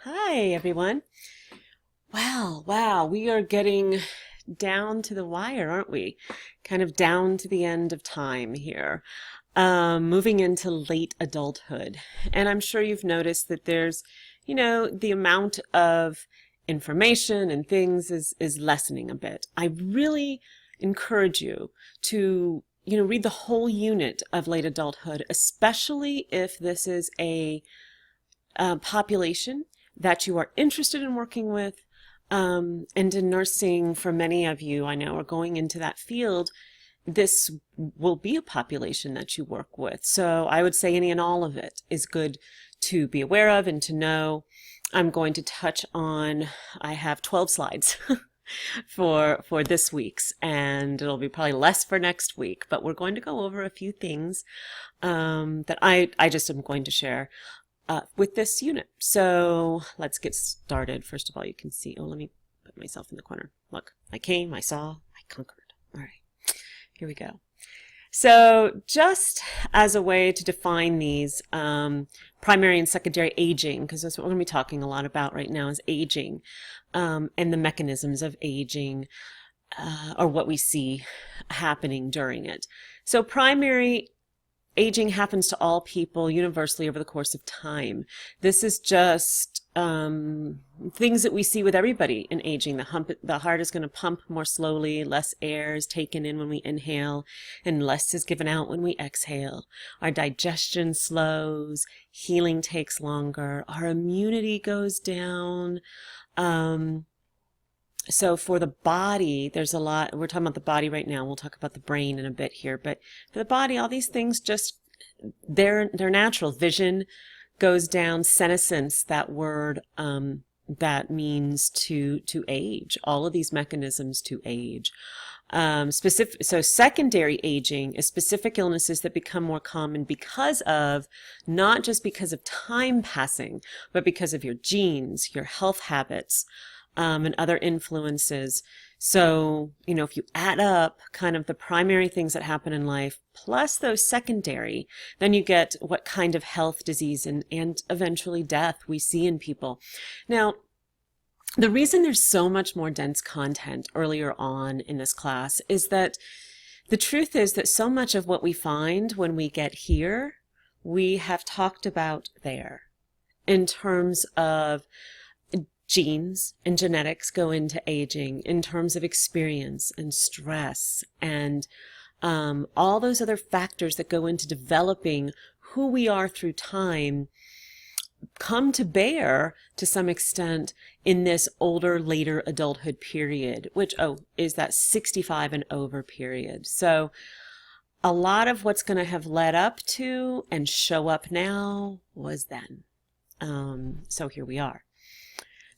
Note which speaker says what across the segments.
Speaker 1: Hi, everyone. Wow, we are getting down to the wire, aren't we? Kind of down to the end of time here, moving into late adulthood. And I'm sure you've noticed that the amount of information and things is lessening a bit. I really encourage you to, read the whole unit of late adulthood, especially if this is a population that you are interested in working with, and in nursing. For many of you, I know, are going into that field. This will be a population that you work with. So I would say any and all of it is good to be aware of and to know. I'm going to touch on, I have 12 slides for this week's, and it'll be probably less for next week, but we're going to go over a few things that I just am going to share with this unit. So let's get started. First of all, you can see, let me put myself in the corner. Look, I came, I saw, I conquered. All right, here we go. So just as a way to define these primary and secondary aging, because that's what we're going to be talking a lot about right now, is aging, and the mechanisms of aging, or what we see happening during it. So primary aging happens to all people universally over the course of time. This is just things that we see with everybody in aging. The heart is going to pump more slowly, less air is taken in when we inhale, and less is given out when we exhale. Our digestion slows, healing takes longer, our immunity goes down. So for the body, there's a lot. We're talking about the body right now. We'll talk about the brain in a bit here. But for the body, all these things just, they're natural. Vision goes down. Senescence, that word that means to age. All of these mechanisms to age. So secondary aging is specific illnesses that become more common because of, not just because of time passing, but because of your genes, your health habits, and other influences. So, if you add up kind of the primary things that happen in life, plus those secondary, then you get what kind of health, disease, and eventually death we see in people. Now, the reason there's so much more dense content earlier on in this class is that the truth is that so much of what we find when we get here, we have talked about there in terms of genes and genetics go into aging, in terms of experience and stress and all those other factors that go into developing who we are through time come to bear to some extent in this older, later adulthood period, which is that 65 and over period. So a lot of what's going to have led up to and show up now was then. So here we are.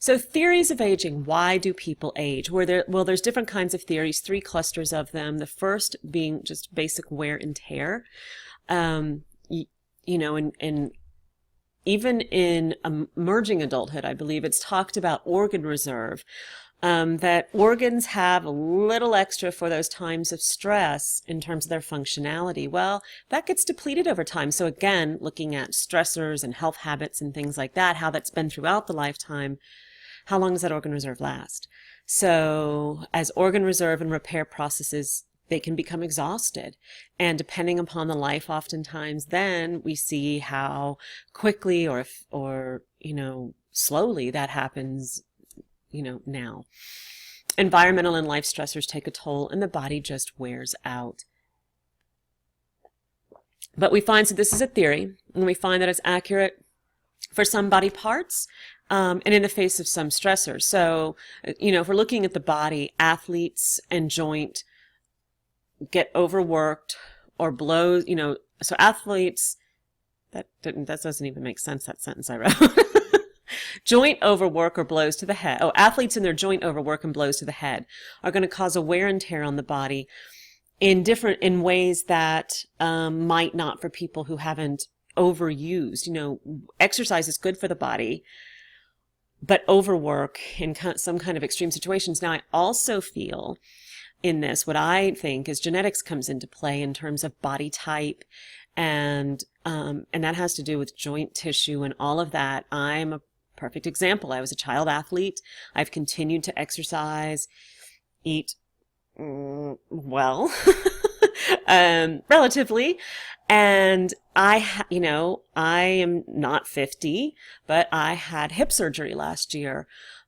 Speaker 1: So theories of aging. Why do people age? Well, there's different kinds of theories, 3 clusters of them. The first being just basic wear and tear. And even in emerging adulthood, I believe it's talked about organ reserve, that organs have a little extra for those times of stress in terms of their functionality. Well, that gets depleted over time. So again, looking at stressors and health habits and things like that, how that's been throughout the lifetime, how long does that organ reserve last? So as organ reserve and repair processes, they can become exhausted. And depending upon the life, oftentimes then we see how quickly or slowly that happens, now. Environmental and life stressors take a toll and the body just wears out. But we find, so this is a theory, and we find that it's accurate for some body parts, and in the face of some stressors. So, if we're looking at the body, athletes and joint get overworked or blows, so athletes, that doesn't even make sense, that sentence I wrote. Joint overwork or blows to the head. Athletes in their joint overwork and blows to the head are going to cause a wear and tear on the body in ways that might not for people who haven't overused. Exercise is good for the body, but overwork in some kind of extreme situations. Now, I also feel in this, what I think is genetics comes into play in terms of body type, and that has to do with joint tissue and all of that. I'm a perfect example. I was a child athlete. I've continued to exercise, eat well, relatively. And I am not 50, but I had hip surgery last year.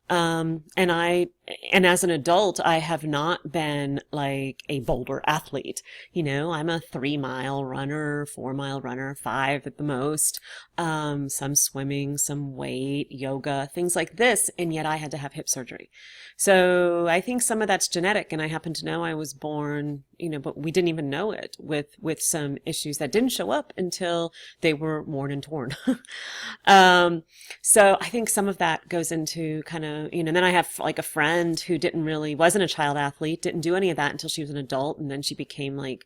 Speaker 1: And as an adult, I have not been like a boulder athlete. I'm a 3-mile runner, 4-mile runner, 5 at the most. Some swimming, some weight, yoga, things like this. And yet I had to have hip surgery. So I think some of that's genetic. And I happen to know I was born, but we didn't even know it with some issues that didn't show up until they were worn and torn. So I think some of that goes into kind of, then I have like a friend who wasn't a child athlete, didn't do any of that until she was an adult. And then she became like,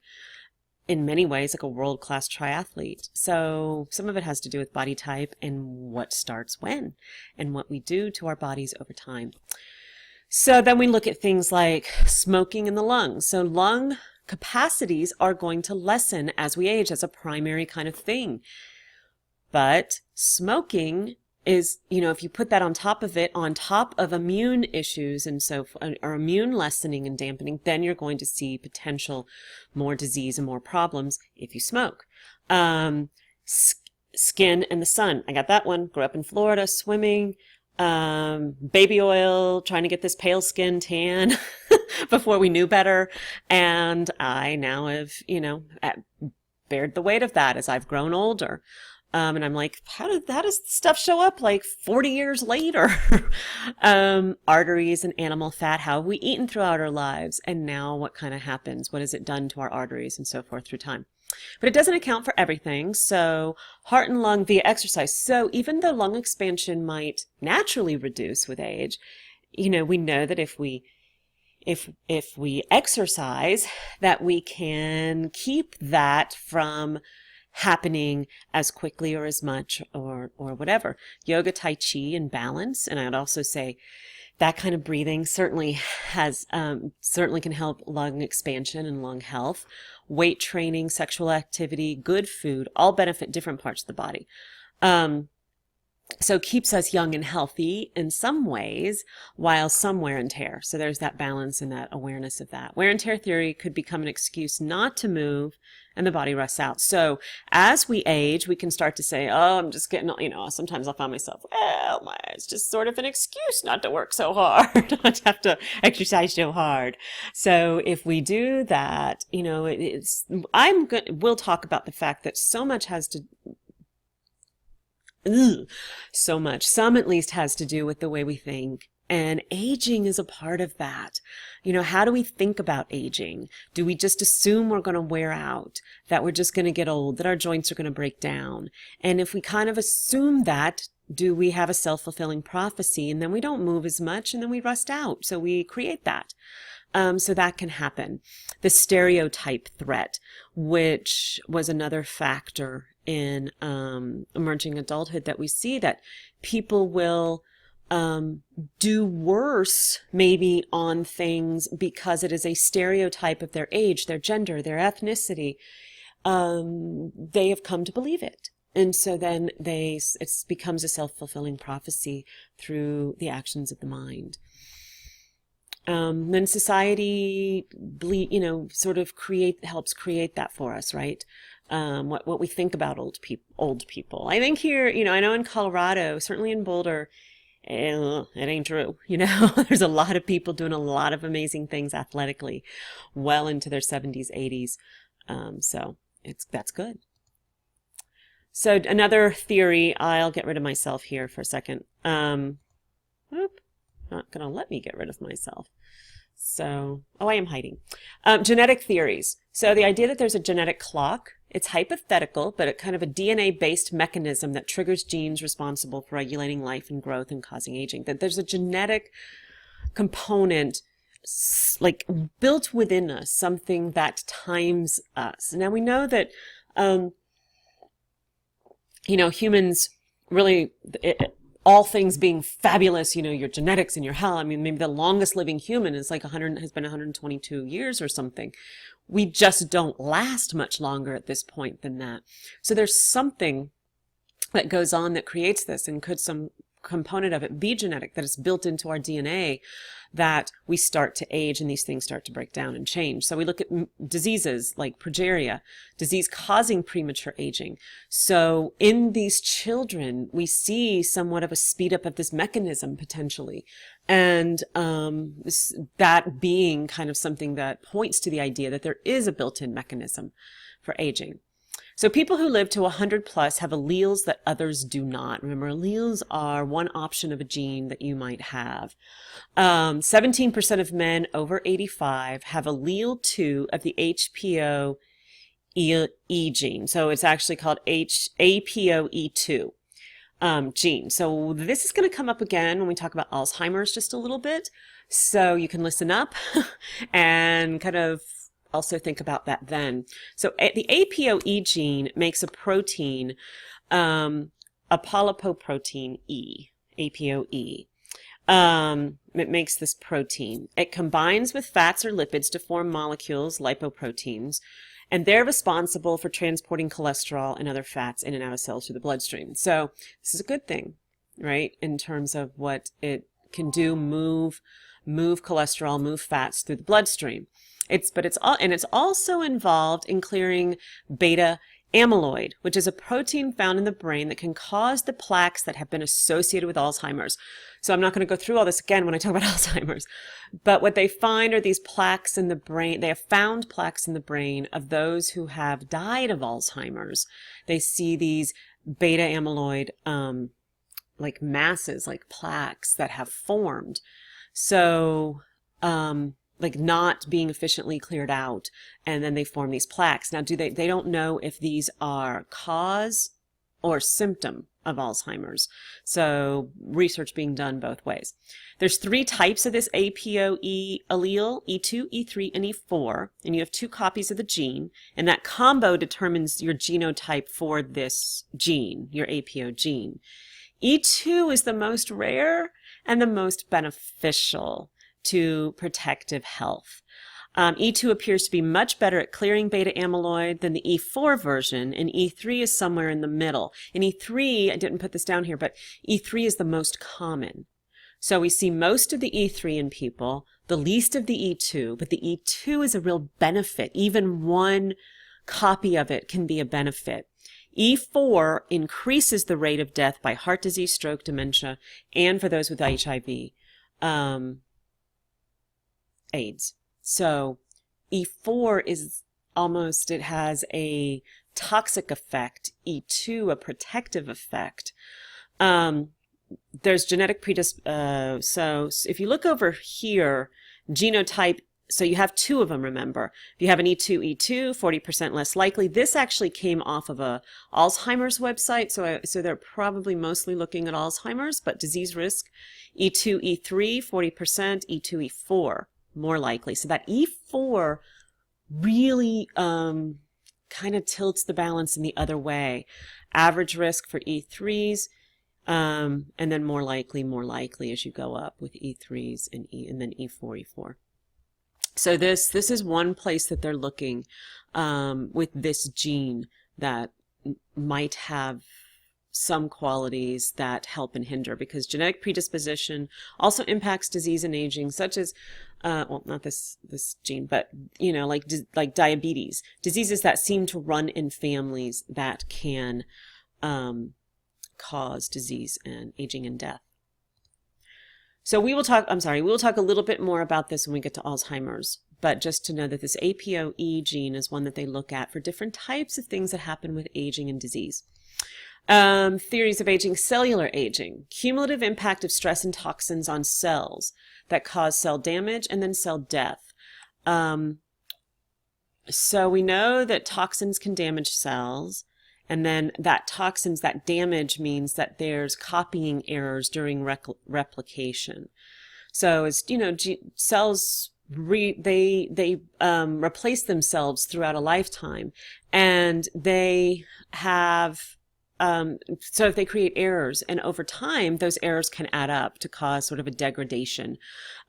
Speaker 1: in many ways, like a world-class triathlete. So some of it has to do with body type and what starts when and what we do to our bodies over time. So then we look at things like smoking in the lungs. So lung capacities are going to lessen as we age. That's a primary kind of thing. But smoking is, if you put that on top of immune issues and or immune lessening and dampening, then you're going to see potential more disease and more problems if you smoke. Skin and the sun. I got that one. Grew up in Florida, swimming, baby oil, trying to get this pale skin tan before we knew better. And I now have, bared the weight of that as I've grown older. And I'm like, how does stuff show up like 40 years later? Arteries and animal fat, how have we eaten throughout our lives? And now what kind of happens? What has it done to our arteries and so forth through time? But it doesn't account for everything. So heart and lung via exercise. So even though lung expansion might naturally reduce with age, we know that if we exercise, that we can keep that from happening as quickly or as much or whatever. Yoga, Tai Chi, and balance. And I'd also say that kind of breathing certainly can help lung expansion and lung health. Weight training, sexual activity, good food, all benefit different parts of the body. So it keeps us young and healthy in some ways, while some wear and tear. So there's that balance and that awareness of that. Wear and tear theory could become an excuse not to move, and the body rusts out. So as we age, we can start to say, oh, I'm just getting, sometimes I'll find myself, it's just sort of an excuse not to work so hard, not to have to exercise so hard. So if we do that, we'll talk about the fact that some at least has to do with the way we think. And aging is a part of that. How do we think about aging? Do we just assume we're going to wear out, that we're just going to get old, that our joints are going to break down? And if we kind of assume that, do we have a self-fulfilling prophecy and then we don't move as much and then we rust out? So we create that. So that can happen. The stereotype threat, which was another factor in emerging adulthood, that we see that people will do worse maybe on things because it is a stereotype of their age, their gender, their ethnicity. They have come to believe it. And so then it becomes a self-fulfilling prophecy through the actions of the mind. Then society, helps create that for us, right? What we think about old people. I think here, I know in Colorado, certainly in Boulder, it ain't true. There's a lot of people doing a lot of amazing things athletically, well into their 70s, 80s. So that's good. So another theory, I'll get rid of myself here for a second. Not going to let me get rid of myself. So, I am hiding. Genetic theories. So the idea that there's a genetic clock, it's hypothetical, but it's kind of a DNA-based mechanism that triggers genes responsible for regulating life and growth and causing aging. That there's a genetic component like built within us, something that times us. Now we know that, humans really, all things being fabulous, your genetics and your health. I mean, maybe the longest living human is like has been 122 years or something. We just don't last much longer at this point than that. So there's something that goes on that creates this and component of it be genetic, that it's built into our DNA, that we start to age and these things start to break down and change. So we look at diseases like progeria, disease causing premature aging. So in these children, we see somewhat of a speed up of this mechanism potentially. And that being kind of something that points to the idea that there is a built-in mechanism for aging. So people who live to 100 plus have alleles that others do not. Remember, alleles are one option of a gene that you might have. 17% of men over 85 have allele 2 of the HPOE gene. So it's actually called APOE2 gene. So this is going to come up again when we talk about Alzheimer's just a little bit. So you can listen up and kind of also think about that then. So the APOE gene makes a protein, apolipoprotein E, APOE. It makes this protein. It combines with fats or lipids to form molecules, lipoproteins, and they're responsible for transporting cholesterol and other fats in and out of cells through the bloodstream. So this is a good thing, right, in terms of what it can do, move cholesterol, move fats through the bloodstream. It's also involved in clearing beta amyloid, which is a protein found in the brain that can cause the plaques that have been associated with Alzheimer's. So I'm not going to go through all this again when I talk about Alzheimer's, but what they find are these plaques in the brain. They have found plaques in the brain of those who have died of Alzheimer's. They see these beta amyloid like masses, like plaques that have formed. So like not being efficiently cleared out, and then they form these plaques. Now, they don't know if these are cause or symptom of Alzheimer's. So research being done both ways. There's 3 types of this APOE allele, E2, E3, and E4, and you have 2 copies of the gene, and that combo determines your genotype for this gene, your APO gene. E2 is the most rare and the most beneficial to protective health. E2 appears to be much better at clearing beta amyloid than the E4 version, and E3 is somewhere in the middle. And E3, I didn't put this down here, but E3 is the most common. So we see most of the E3 in people, the least of the E2, but the E2 is a real benefit. Even one copy of it can be a benefit. E4 increases the rate of death by heart disease, stroke, dementia, and for those with HIV. AIDS. So E4 is almost, it has a toxic effect, E2 a protective effect. There's genetic so if you look over here, genotype, so you have 2 of them, remember. If you have an E2, 40% less likely. This actually came off of a Alzheimer's website, so they're probably mostly looking at Alzheimer's, but disease risk, E2, E3, 40%, E2, E4. More likely. So that E4 really kind of tilts the balance in the other way. Average risk for E3s, and then more likely as you go up with E3s and then E4. So this is one place that they're looking with this gene that might have some qualities that help and hinder, because genetic predisposition also impacts disease and aging, such as well, not this gene, but like diabetes, diseases that seem to run in families that can cause disease and aging and death. So we will talk a little bit more about this when we get to Alzheimer's, but just to know that this APOE gene is one that they look at for different types of things that happen with aging and disease. Theories of aging: cellular aging, cumulative impact of stress and toxins on cells that cause cell damage and then cell death. So we know that toxins can damage cells, and then that damage means that there's copying errors during replication. So as you know, cells replace themselves throughout a lifetime, and they have so if they create errors, and over time those errors can add up to cause sort of a degradation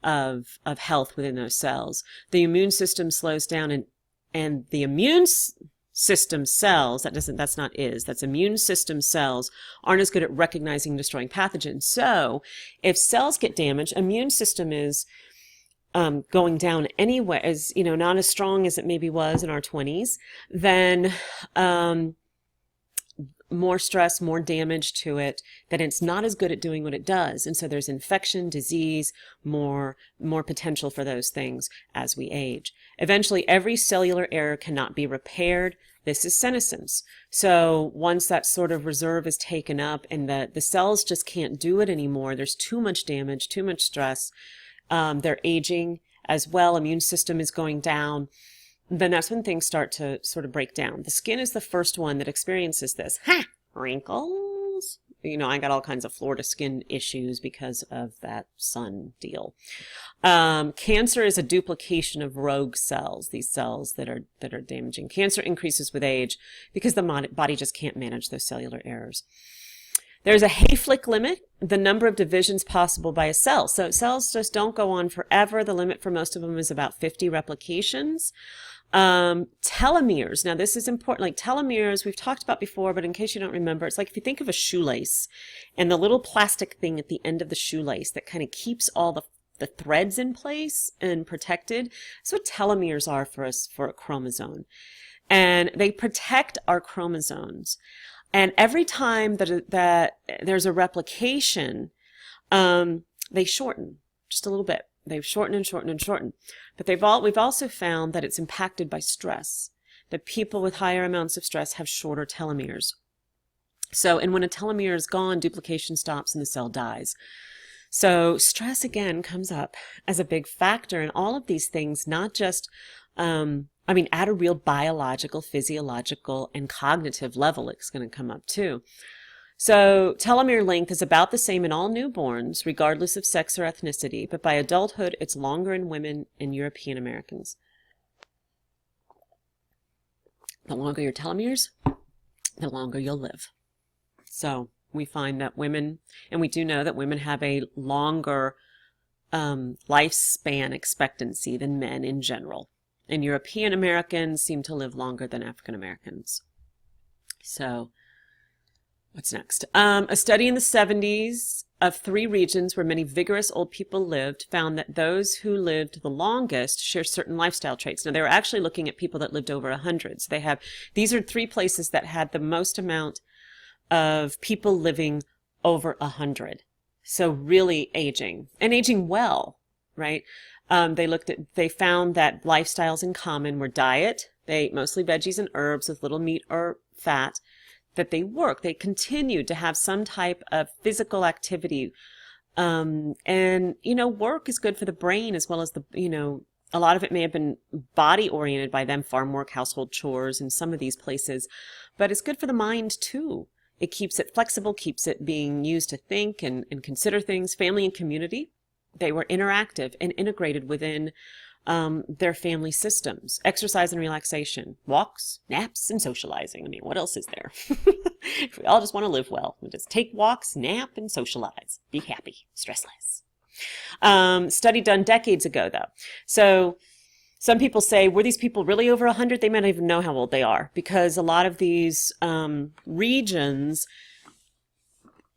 Speaker 1: of health within those cells. The immune system slows down, and the system cells, that's immune system cells aren't as good at recognizing and destroying pathogens. So if cells get damaged, immune system is going down anyway, as not as strong as it maybe was in our 20s, then more stress, more damage to it, that it's not as good at doing what it does. And so there's infection, disease, more potential for those things as we age. Eventually, every cellular error cannot be repaired. This is senescence. So once that sort of reserve is taken up and the cells just can't do it anymore, there's too much damage, too much stress, they're aging as well, immune system is going down, then that's when things start to sort of break down. The skin is the first one that experiences this. Ha! Wrinkles. I got all kinds of Florida skin issues because of that sun deal. Cancer is a duplication of rogue cells, these cells that are damaging. Cancer increases with age because the body just can't manage those cellular errors. There's a Hayflick limit, the number of divisions possible by a cell. So cells just don't go on forever. The limit for most of them is about 50 replications. Telomeres. Now this is important. Like telomeres, we've talked about before, but in case you don't remember, it's like if you think of a shoelace and the little plastic thing at the end of the shoelace that kind of keeps all the threads in place and protected. That's what telomeres are for us, for a chromosome. And they protect our chromosomes. And every time that there's a replication, they shorten just a little bit. They shorten and shorten and shorten. But we've also found that it's impacted by stress, that people with higher amounts of stress have shorter telomeres. So, and when a telomere is gone, duplication stops and the cell dies. So stress again comes up as a big factor in all of these things, not just, at a real biological, physiological, and cognitive level, it's going to come up too. So telomere length is about the same in all newborns, regardless of sex or ethnicity, but by adulthood, it's longer in women and European Americans. The longer your telomeres, the longer you'll live. So we find that women, and we do know that women have a longer lifespan expectancy than men in general. And European Americans seem to live longer than African Americans. So what's next? A study in the 70s of 3 regions where many vigorous old people lived found that those who lived the longest share certain lifestyle traits. Now, they were actually looking at people that lived over 100. So these are 3 places that had the most amount of people living over 100. So really aging, and aging well, right? They found that lifestyles in common were diet. They ate mostly veggies and herbs with little meat or fat. That they continued to have some type of physical activity. And, work is good for the brain as well as a lot of it may have been body oriented by them, farm work, household chores in some of these places, but it's good for the mind too. It keeps it flexible, keeps it being used to think and consider things. Family and community, they were interactive and integrated within their family systems. Exercise and relaxation, walks, naps, and socializing. What else is there? We all just want to live well. We just take walks, nap, and socialize. Be happy, stress less. Study done decades ago, though. So some people say, were these people really over 100? They might not even know how old they are, because a lot of these regions,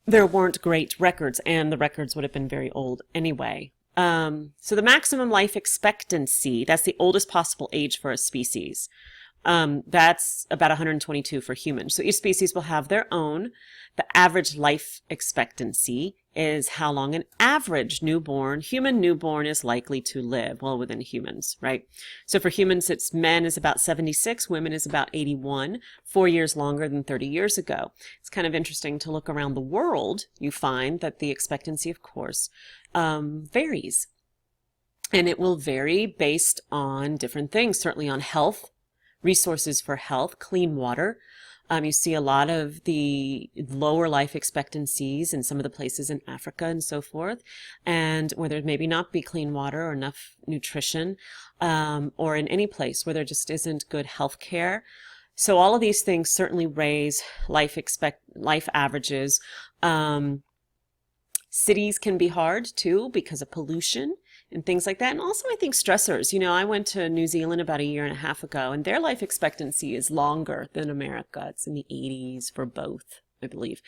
Speaker 1: there weren't great records, and the records would have been very old anyway. So the maximum life expectancy, that's the oldest possible age for a species. That's about 122 for humans. So each species will have their own. The average life expectancy is how long an average human newborn is likely to live, well, within humans, right? So for humans, men is about 76, women is about 81, 4 years longer than 30 years ago. It's kind of interesting to look around the world. You find that the expectancy, of course, varies. And it will vary based on different things, certainly on health, resources for health, clean water. You see a lot of the lower life expectancies in some of the places in Africa and so forth, and where there maybe not be clean water or enough nutrition, or in any place where there just isn't good health care. So all of these things certainly raise life averages. Cities can be hard too because of pollution and things like that. And also, I think stressors. I went to New Zealand about a year and a half ago, and their life expectancy is longer than America. It's in the 80s for both, I believe.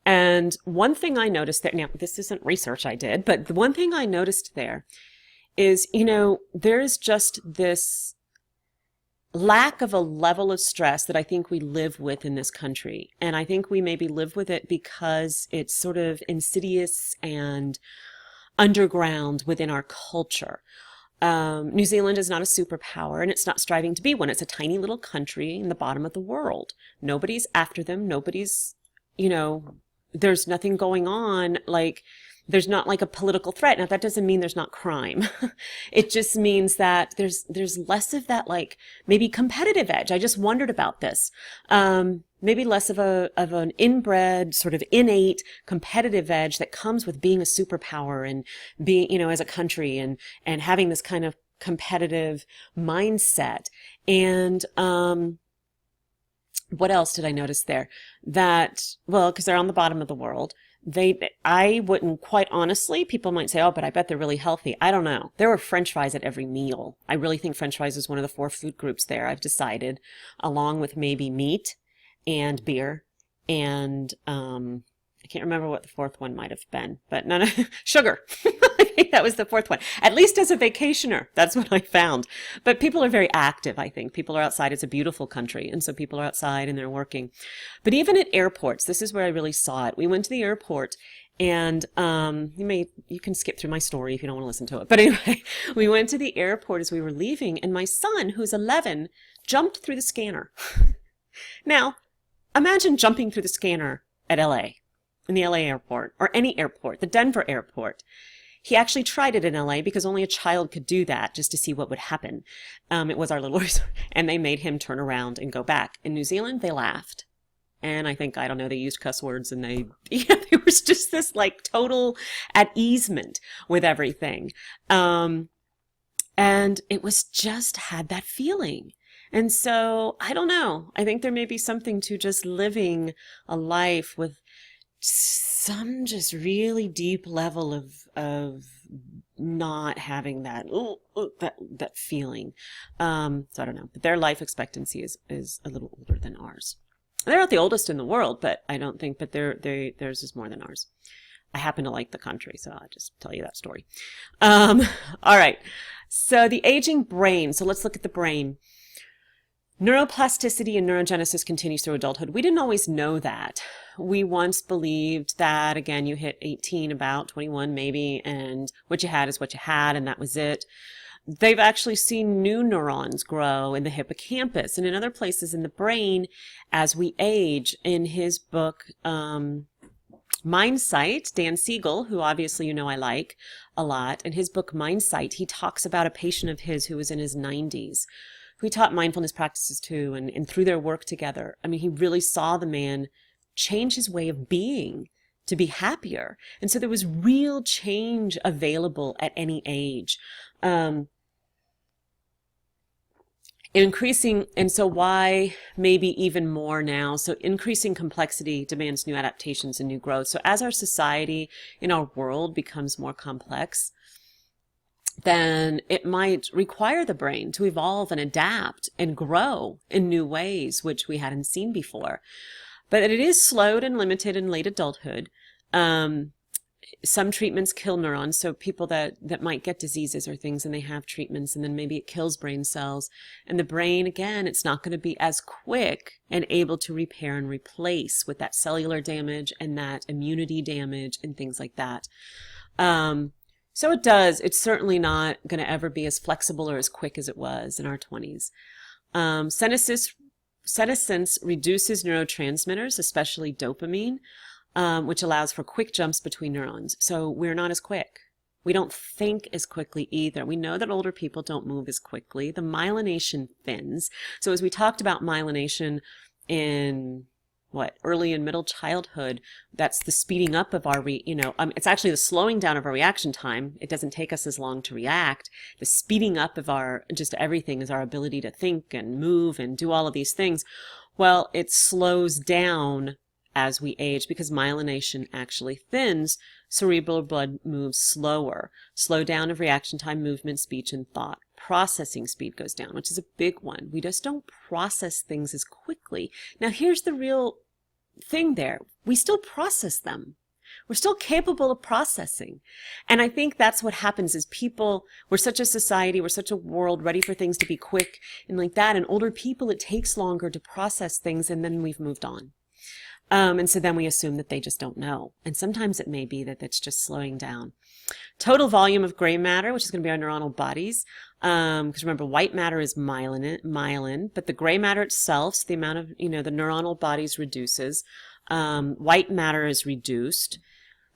Speaker 1: And one thing I noticed there, now this isn't research I did, but the one thing I noticed there is, there's just this lack of a level of stress that I think we live with in this country. And I think we maybe live with it because it's sort of insidious and underground within our culture. New Zealand is not a superpower, and it's not striving to be one. It's a tiny little country in the bottom of the world. Nobody's after them. Nobody's, there's nothing going on. Like, there's not like a political threat. Now, that doesn't mean there's not crime. It just means that there's less of that, like, maybe competitive edge. I just wondered about this. Maybe less of an inbred, sort of innate competitive edge that comes with being a superpower and being, as a country and having this kind of competitive mindset. And, what else did I notice there? That, well, because they're on the bottom of the world. I wouldn't, quite honestly, people might say, oh, but I bet they're really healthy. I don't know. There were French fries at every meal. I really think French fries is one of the 4 food groups there, I've decided, along with maybe meat and beer and I can't remember what the 4th one might have been, but none of sugar. I think that was the 4th one. At least as a vacationer, that's what I found. But people are very active, I think. People are outside. It's a beautiful country, and so people are outside and they're working. But even at airports, this is where I really saw it. We went to the airport, and you can skip through my story if you don't want to listen to it. But anyway, we went to the airport as we were leaving, and my son, who's 11, jumped through the scanner. Now, imagine jumping through the scanner at LA. In the LA airport, or any airport, the Denver airport. He actually tried it in LA because only a child could do that, just to see what would happen. It was our little resort, and they made him turn around and go back. In New Zealand, they laughed. And I think, I don't know, they used cuss words, and there was just this like total at easement with everything. And it was just had that feeling. And so, I don't know. I think there may be something to just living a life with some just really deep level of not having that that feeling. So I don't know, but their life expectancy is a little older than ours. They're not the oldest in the world, but I don't think. But theirs is more than ours. I happen to like the country, so I'll just tell you that story. All right. So the aging brain. So let's look at the brain. Neuroplasticity and neurogenesis continues through adulthood. We didn't always know that. We once believed that, again, you hit 18, about 21 maybe, and what you had is what you had, and that was it. They've actually seen new neurons grow in the hippocampus and in other places in the brain as we age. In his book, Mindsight, Dan Siegel, who obviously I like a lot, in his book Mindsight, he talks about a patient of his who was in his 90s. We taught mindfulness practices too, and through their work together, I mean, he really saw the man change his way of being to be happier. And so there was real change available at any age. Increasing, and so why maybe even more now? So increasing complexity demands new adaptations and new growth. So as our society in our world becomes more complex, then it might require the brain to evolve and adapt and grow in new ways, which we hadn't seen before. But it is slowed and limited in late adulthood. Some treatments kill neurons, so people that might get diseases or things and they have treatments, and then maybe it kills brain cells. And the brain, again, it's not going to be as quick and able to repair and replace with that cellular damage and that immunity damage and things like that. So it's certainly not going to ever be as flexible or as quick as it was in our 20s. Senescence reduces neurotransmitters, especially dopamine, which allows for quick jumps between neurons. So we're not as quick. We don't think as quickly either. We know that older people don't move as quickly. The myelination thins. So as we talked about myelination in early and middle childhood, that's the speeding up of our, it's actually the slowing down of our reaction time. It doesn't take us as long to react. The speeding up of our, just everything is our ability to think and move and do all of these things. Well, it slows down as we age because myelination actually thins. Cerebral blood moves slower. Slowdown of reaction time, movement, speech, and thought. Processing speed goes down, which is a big one. We just don't process things as quickly. Now, here's the real thing there. We still process them. We're still capable of processing. And I think that's what happens is people, we're such a society, we're such a world ready for things to be quick and like that. And older people, it takes longer to process things, and then we've moved on. And so then we assume that they just don't know. And sometimes it may be that it's just slowing down. Total volume of gray matter, which is going to be our neuronal bodies. Because remember, white matter is myelin, but the gray matter itself, so the amount of, the neuronal bodies reduces. White matter is reduced.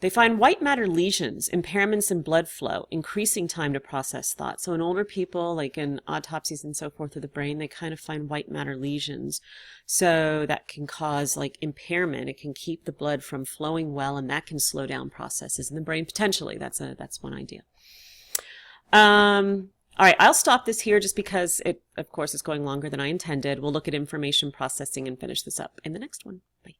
Speaker 1: They find white matter lesions, impairments in blood flow, increasing time to process thought. So in older people, like in autopsies and so forth of the brain, they kind of find white matter lesions. So that can cause like impairment. It can keep the blood from flowing well, and that can slow down processes in the brain potentially. That's one idea. All right, I'll stop this here just because it, of course, is going longer than I intended. We'll look at information processing and finish this up in the next one. Bye.